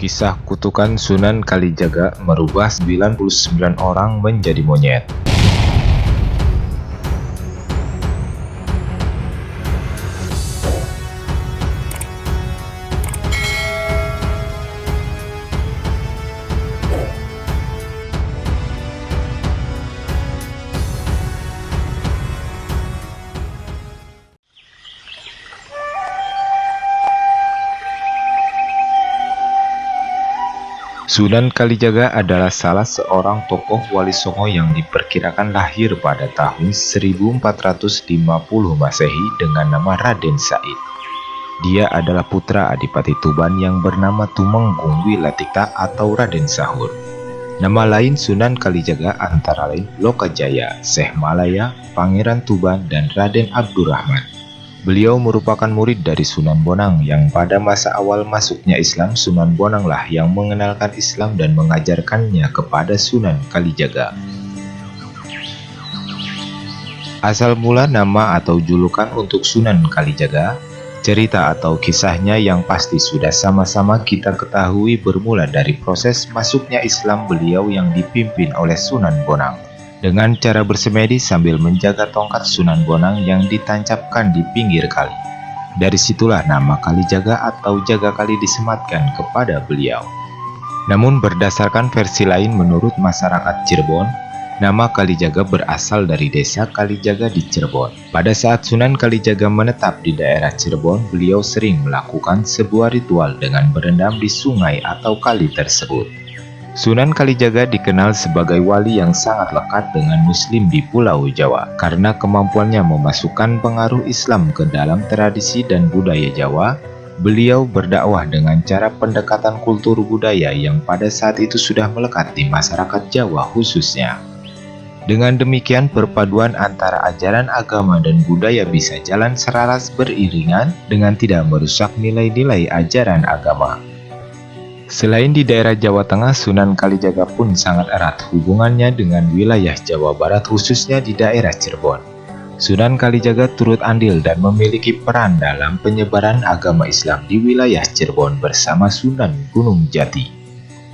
Kisah kutukan Sunan Kalijaga merubah 99 orang menjadi monyet. Sunan Kalijaga adalah salah seorang tokoh Wali Songo yang diperkirakan lahir pada tahun 1450 Masehi dengan nama Raden Said. Dia adalah putra Adipati Tuban yang bernama Tumenggung Wilatikta atau Raden Sahur. Nama lain Sunan Kalijaga antara lain Lokajaya, Syekh Malaya, Pangeran Tuban, dan Raden Abdurrahman. Beliau merupakan murid dari Sunan Bonang yang pada masa awal masuknya Islam, Sunan Bonanglah yang mengenalkan Islam dan mengajarkannya kepada Sunan Kalijaga. Asal mula nama atau julukan untuk Sunan Kalijaga, cerita atau kisahnya yang pasti sudah sama-sama kita ketahui bermula dari proses masuknya Islam beliau yang dipimpin oleh Sunan Bonang, dengan cara bersemedi sambil menjaga tongkat Sunan Bonang yang ditancapkan di pinggir kali. Dari situlah nama Kalijaga atau Jaga Kali disematkan kepada beliau. Namun berdasarkan versi lain menurut masyarakat Cirebon, nama Kalijaga berasal dari desa Kalijaga di Cirebon. Pada saat Sunan Kalijaga menetap di daerah Cirebon, beliau sering melakukan sebuah ritual dengan berendam di sungai atau kali tersebut. Sunan Kalijaga dikenal sebagai wali yang sangat lekat dengan Muslim di Pulau Jawa karena kemampuannya memasukkan pengaruh Islam ke dalam tradisi dan budaya Jawa. Beliau berdakwah dengan cara pendekatan kultur budaya yang pada saat itu sudah melekat di masyarakat Jawa khususnya. Dengan demikian, perpaduan antara ajaran agama dan budaya bisa jalan selaras beriringan dengan tidak merusak nilai-nilai ajaran agama. Selain di daerah Jawa Tengah, Sunan Kalijaga pun sangat erat hubungannya dengan wilayah Jawa Barat khususnya di daerah Cirebon. Sunan Kalijaga turut andil dan memiliki peran dalam penyebaran agama Islam di wilayah Cirebon bersama Sunan Gunung Jati.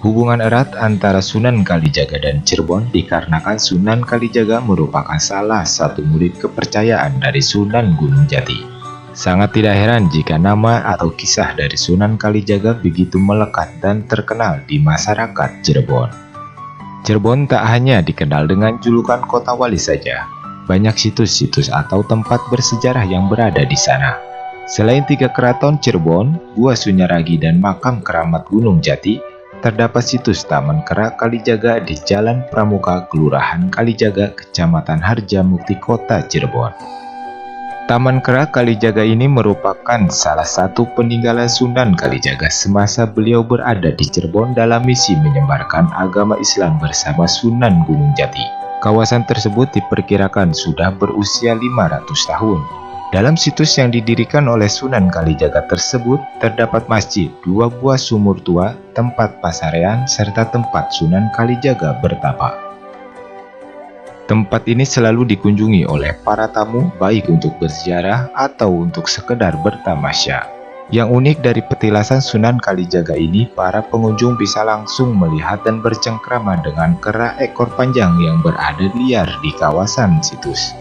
Hubungan erat antara Sunan Kalijaga dan Cirebon dikarenakan Sunan Kalijaga merupakan salah satu murid kepercayaan dari Sunan Gunung Jati. Sangat tidak heran jika nama atau kisah dari Sunan Kalijaga begitu melekat dan terkenal di masyarakat Cirebon. Cirebon tak hanya dikenal dengan julukan kota wali saja, banyak situs-situs atau tempat bersejarah yang berada di sana. Selain 3 keraton Cirebon, Gua Sunyaragi dan makam keramat Gunung Jati, terdapat situs Taman Kera Kalijaga di Jalan Pramuka, Kelurahan Kalijaga, Kecamatan Harjamukti, Kota Cirebon. Taman Kera Kalijaga ini merupakan salah satu peninggalan Sunan Kalijaga semasa beliau berada di Cirebon dalam misi menyebarkan agama Islam bersama Sunan Gunung Jati. Kawasan tersebut diperkirakan sudah berusia 500 tahun. Dalam situs yang didirikan oleh Sunan Kalijaga tersebut terdapat masjid, 2 buah sumur tua, tempat pasarean, serta tempat Sunan Kalijaga bertapa. Tempat ini selalu dikunjungi oleh para tamu baik untuk berziarah atau untuk sekedar bertamasya. Yang unik dari petilasan Sunan Kalijaga ini, para pengunjung bisa langsung melihat dan bercengkrama dengan kera ekor panjang yang berada liar di kawasan situs.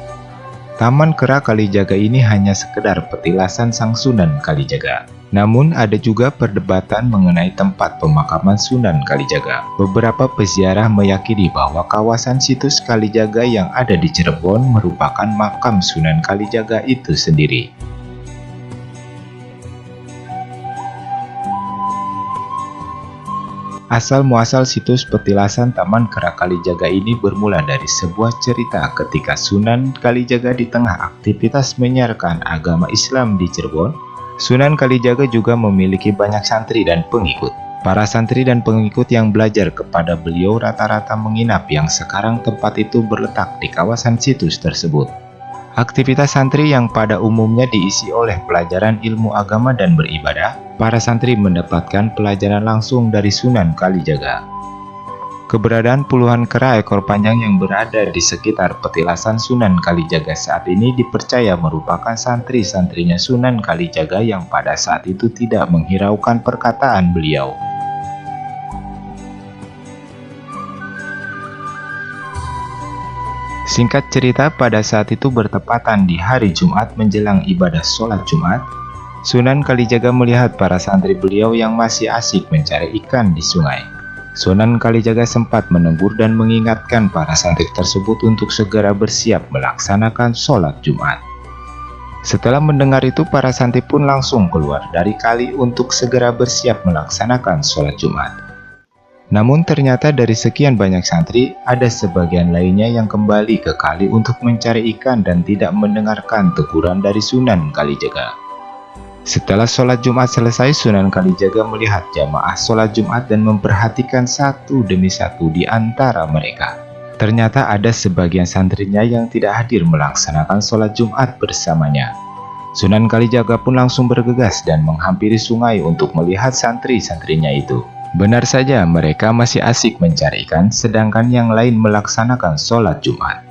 Taman Kera Kalijaga ini hanya sekedar petilasan sang Sunan Kalijaga. Namun ada juga perdebatan mengenai tempat pemakaman Sunan Kalijaga. Beberapa peziarah meyakini bahwa kawasan situs Kalijaga yang ada di Cirebon merupakan makam Sunan Kalijaga itu sendiri. Asal-muasal situs petilasan Taman Kera Kalijaga ini bermula dari sebuah cerita ketika Sunan Kalijaga di tengah aktivitas menyiarkan agama Islam di Cirebon. Sunan Kalijaga juga memiliki banyak santri dan pengikut. Para santri dan pengikut yang belajar kepada beliau rata-rata menginap yang sekarang tempat itu berletak di kawasan situs tersebut. Aktivitas santri yang pada umumnya diisi oleh pelajaran ilmu agama dan beribadah, para santri mendapatkan pelajaran langsung dari Sunan Kalijaga. Keberadaan puluhan kera ekor panjang yang berada di sekitar petilasan Sunan Kalijaga saat ini dipercaya merupakan santri-santrinya Sunan Kalijaga yang pada saat itu tidak menghiraukan perkataan beliau. Singkat cerita, pada saat itu bertepatan di hari Jumat menjelang ibadah sholat Jumat, Sunan Kalijaga melihat para santri beliau yang masih asik mencari ikan di sungai. Sunan Kalijaga sempat menegur dan mengingatkan para santri tersebut untuk segera bersiap melaksanakan sholat Jumat. Setelah mendengar itu, para santri pun langsung keluar dari kali untuk segera bersiap melaksanakan sholat Jumat. Namun ternyata dari sekian banyak santri, ada sebagian lainnya yang kembali ke kali untuk mencari ikan dan tidak mendengarkan teguran dari Sunan Kalijaga. Setelah sholat Jumat selesai, Sunan Kalijaga melihat jamaah sholat Jumat dan memperhatikan satu demi satu di antara mereka. Ternyata ada sebagian santrinya yang tidak hadir melaksanakan sholat Jumat bersamanya. Sunan Kalijaga pun langsung bergegas dan menghampiri sungai untuk melihat santri-santrinya itu. Benar saja, mereka masih asik mencari ikan, sedangkan yang lain melaksanakan sholat Jumat.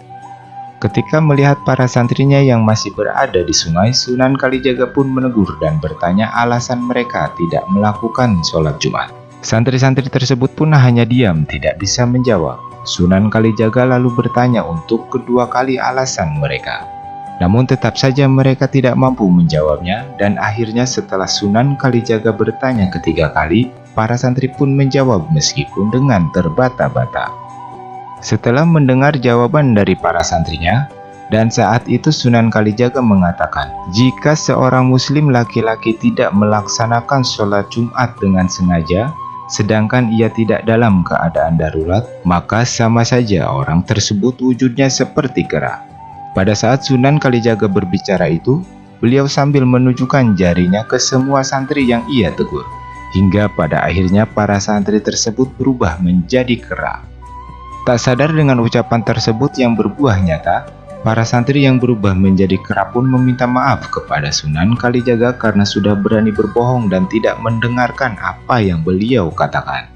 Ketika melihat para santrinya yang masih berada di sungai, Sunan Kalijaga pun menegur dan bertanya alasan mereka tidak melakukan sholat Jumat. Santri-santri tersebut pun hanya diam, tidak bisa menjawab. Sunan Kalijaga lalu bertanya untuk kedua kali alasan mereka. Namun tetap saja mereka tidak mampu menjawabnya, dan akhirnya setelah Sunan Kalijaga bertanya ketiga kali, para santri pun menjawab meskipun dengan terbata-bata. Setelah mendengar jawaban dari para santrinya, dan saat itu Sunan Kalijaga mengatakan, jika seorang muslim laki-laki tidak melaksanakan sholat Jumat dengan sengaja, sedangkan ia tidak dalam keadaan darurat, maka sama saja orang tersebut wujudnya seperti kera. Pada saat Sunan Kalijaga berbicara itu, beliau sambil menunjukkan jarinya ke semua santri yang ia tegur. Hingga pada akhirnya para santri tersebut berubah menjadi kera. Tak sadar dengan ucapan tersebut yang berbuah nyata, para santri yang berubah menjadi kera pun meminta maaf kepada Sunan Kalijaga karena sudah berani berbohong dan tidak mendengarkan apa yang beliau katakan.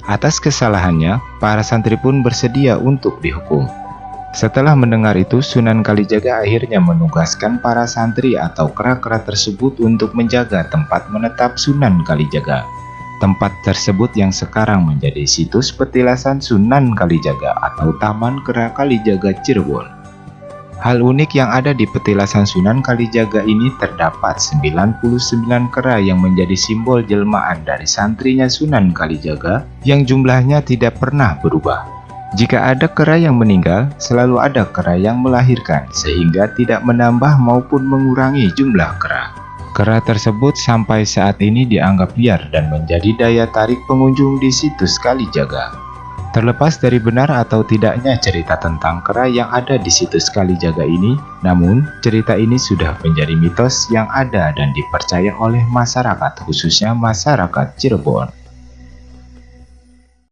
Atas kesalahannya, para santri pun bersedia untuk dihukum. Setelah mendengar itu, Sunan Kalijaga akhirnya menugaskan para santri atau kera-kera tersebut untuk menjaga tempat menetap Sunan Kalijaga. Tempat tersebut yang sekarang menjadi situs petilasan Sunan Kalijaga atau Taman Kera Kalijaga Cirebon. Hal unik yang ada di petilasan Sunan Kalijaga ini terdapat 99 kera yang menjadi simbol jelmaan dari santrinya Sunan Kalijaga yang jumlahnya tidak pernah berubah. Jika ada kera yang meninggal, selalu ada kera yang melahirkan, sehingga tidak menambah maupun mengurangi jumlah kera. Kera tersebut sampai saat ini dianggap liar dan menjadi daya tarik pengunjung di situs Kalijaga. Terlepas dari benar atau tidaknya cerita tentang kera yang ada di situs Kalijaga ini, namun cerita ini sudah menjadi mitos yang ada dan dipercaya oleh masyarakat, khususnya masyarakat Cirebon.